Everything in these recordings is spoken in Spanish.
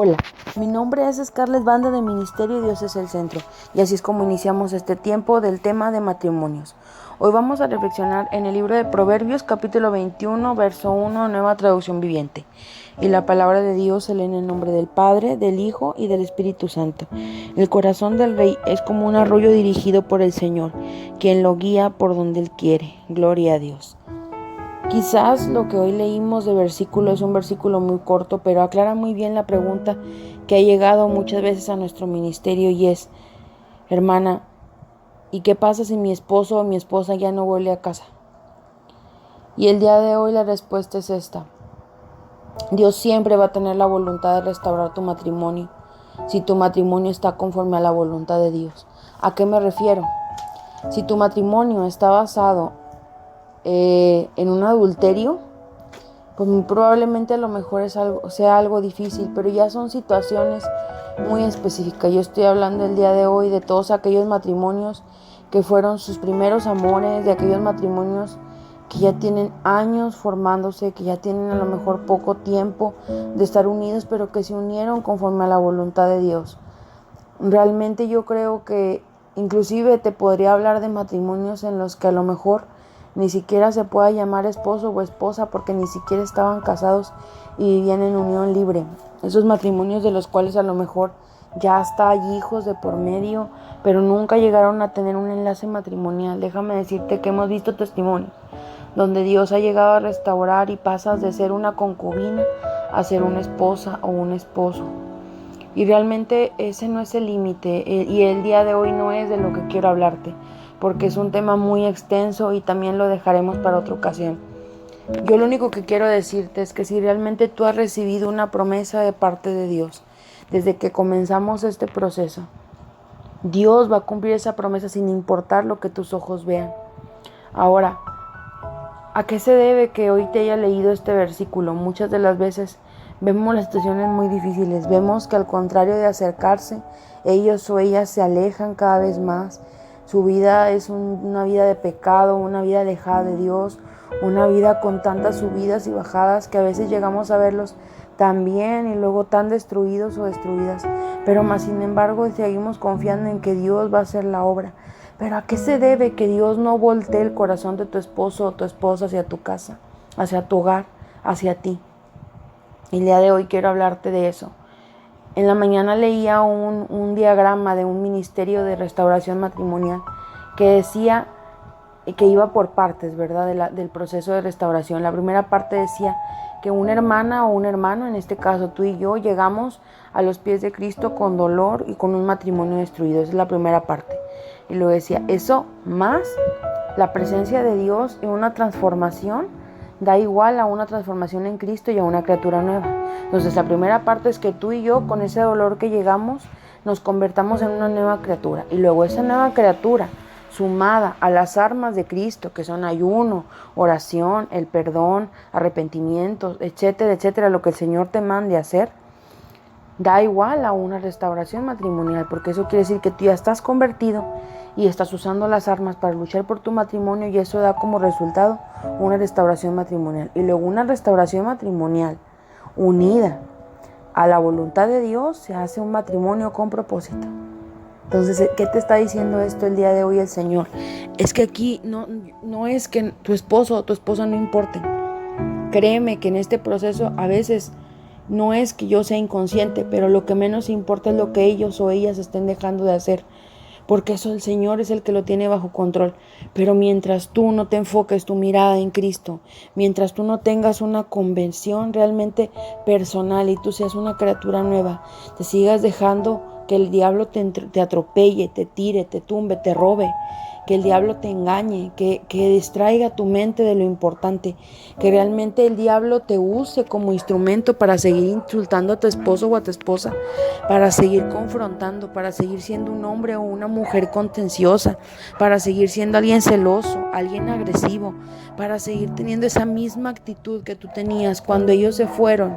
Hola, mi nombre es Scarlett Banda de Ministerio Dios es el Centro, y así es como iniciamos este tiempo del tema de matrimonios. Hoy vamos a reflexionar en el libro de Proverbios, capítulo 21, verso 1, nueva traducción viviente. Y la palabra de Dios se lee en el nombre del Padre, del Hijo y del Espíritu Santo. El corazón del rey es como un arroyo dirigido por el Señor, quien lo guía por donde Él quiere. Gloria a Dios. Quizás lo que hoy leímos de versículo es un versículo muy corto, pero aclara muy bien la pregunta que ha llegado muchas veces a nuestro ministerio y es: hermana, ¿y qué pasa si mi esposo o mi esposa ya no vuelve a casa? Y el día de hoy la respuesta es esta: Dios siempre va a tener la voluntad de restaurar tu matrimonio, si tu matrimonio está conforme a la voluntad de Dios. ¿A qué me refiero? Si tu matrimonio está basado en un adulterio, pues muy probablemente a lo mejor sea algo difícil, pero ya son situaciones muy específicas. Yo estoy hablando el día de hoy de todos aquellos matrimonios que fueron sus primeros amores, de aquellos matrimonios que ya tienen años formándose, que ya tienen a lo mejor poco tiempo de estar unidos, pero que se unieron conforme a la voluntad de Dios. Realmente yo creo que inclusive te podría hablar de matrimonios en los que a lo mejor ni siquiera se pueda llamar esposo o esposa porque ni siquiera estaban casados y vivían en unión libre. Esos matrimonios de los cuales a lo mejor ya hasta hay hijos de por medio, pero nunca llegaron a tener un enlace matrimonial. Déjame decirte que hemos visto testimonios donde Dios ha llegado a restaurar y pasas de ser una concubina a ser una esposa o un esposo. Y realmente ese no es el límite, y el día de hoy no es de lo que quiero hablarte, porque es un tema muy extenso y también lo dejaremos para otra ocasión. Yo lo único que quiero decirte es que si realmente tú has recibido una promesa de parte de Dios, desde que comenzamos este proceso, Dios va a cumplir esa promesa sin importar lo que tus ojos vean. Ahora, ¿a qué se debe que hoy te haya leído este versículo? Muchas de las veces vemos las situaciones muy difíciles, vemos que al contrario de acercarse, ellos o ellas se alejan cada vez más. Su vida es una vida de pecado, una vida alejada de Dios, una vida con tantas subidas y bajadas que a veces llegamos a verlos tan bien y luego tan destruidos o destruidas. Pero más sin embargo seguimos confiando en que Dios va a hacer la obra. Pero ¿a qué se debe que Dios no voltee el corazón de tu esposo o tu esposa hacia tu casa, hacia tu hogar, hacia ti? El día de hoy quiero hablarte de eso. En la mañana leía un diagrama de un ministerio de restauración matrimonial que decía que iba por partes, ¿verdad? Del proceso de restauración. La primera parte decía que una hermana o un hermano, en este caso tú y yo, llegamos a los pies de Cristo con dolor y con un matrimonio destruido. Esa es la primera parte. Y luego decía, eso más la presencia de Dios y una transformación da igual a una transformación en Cristo y a una criatura nueva. Entonces la primera parte es que tú y yo, con ese dolor que llegamos, nos convertamos en una nueva criatura. Y luego esa nueva criatura, sumada a las armas de Cristo, que son ayuno, oración, el perdón, arrepentimiento, etcétera, etcétera, lo que el Señor te mande hacer, da igual a una restauración matrimonial, porque eso quiere decir que tú ya estás convertido y estás usando las armas para luchar por tu matrimonio, y eso da como resultado una restauración matrimonial. Y luego una restauración matrimonial unida a la voluntad de Dios se hace un matrimonio con propósito. Entonces, ¿qué te está diciendo esto el día de hoy el Señor? Es que aquí no es que tu esposo o tu esposa no importen. Créeme que en este proceso a veces no es que yo sea inconsciente, pero lo que menos importa es lo que ellos o ellas estén dejando de hacer, porque eso el Señor es el que lo tiene bajo control. Pero mientras tú no te enfoques tu mirada en Cristo, mientras tú no tengas una convención realmente personal y tú seas una criatura nueva, te sigas dejando que el diablo te atropelle, te tire, te tumbe, te robe, que el diablo te engañe, que distraiga tu mente de lo importante, que realmente el diablo te use como instrumento para seguir insultando a tu esposo o a tu esposa, para seguir confrontando, para seguir siendo un hombre o una mujer contenciosa, para seguir siendo alguien celoso, alguien agresivo, para seguir teniendo esa misma actitud que tú tenías cuando ellos se fueron.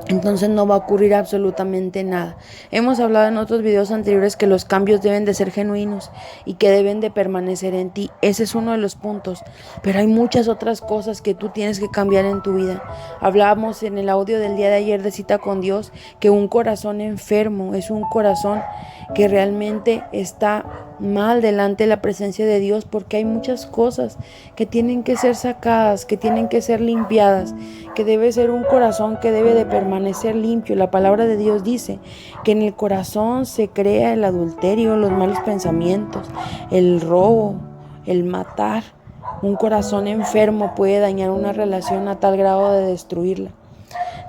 entonces no va a ocurrir absolutamente nada. Hemos hablado en otros videos anteriores que los cambios deben de ser genuinos y que deben de permanecer en ti. Ese es uno de los puntos. Pero hay muchas otras cosas que tú tienes que cambiar en tu vida. Hablábamos en el audio del día de ayer de Cita con Dios que un corazón enfermo es un corazón que realmente está mal delante de la presencia de Dios, porque hay muchas cosas que tienen que ser sacadas, que tienen que ser limpiadas, que debe ser un corazón que debe de permanecer limpio. La palabra de Dios dice que en el corazón se crea el adulterio, los malos pensamientos, el robo, el matar. Un corazón enfermo puede dañar una relación a tal grado de destruirla.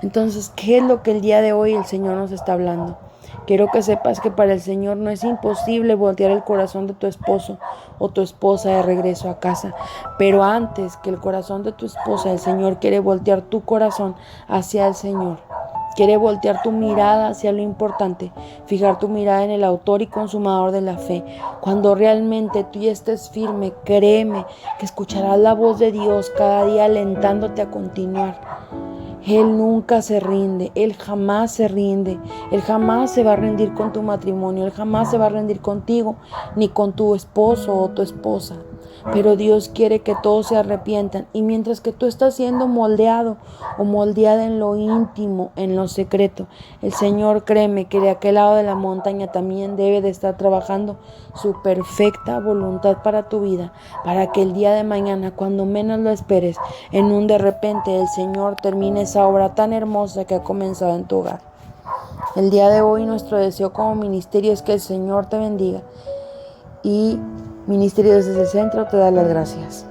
Entonces, ¿qué es lo que el día de hoy el Señor nos está hablando? Quiero que sepas que para el Señor no es imposible voltear el corazón de tu esposo o tu esposa de regreso a casa. Pero antes que el corazón de tu esposa, el Señor quiere voltear tu corazón hacia el Señor. Quiere voltear tu mirada hacia lo importante, fijar tu mirada en el autor y consumador de la fe. Cuando realmente tú ya estés firme, créeme que escucharás la voz de Dios cada día alentándote a continuar. Él nunca se rinde, Él jamás se rinde, Él jamás se va a rendir con tu matrimonio, Él jamás se va a rendir contigo, ni con tu esposo o tu esposa. Pero Dios quiere que todos se arrepientan, y mientras que tú estás siendo moldeado o moldeada en lo íntimo, en lo secreto, el Señor, créeme que de aquel lado de la montaña también debe de estar trabajando su perfecta voluntad para tu vida, para que el día de mañana, cuando menos lo esperes, en un de repente el Señor termine esa obra tan hermosa que ha comenzado en tu hogar. El día de hoy nuestro deseo como ministerio es que el Señor te bendiga, y Ministerio desde el Centro te da las gracias.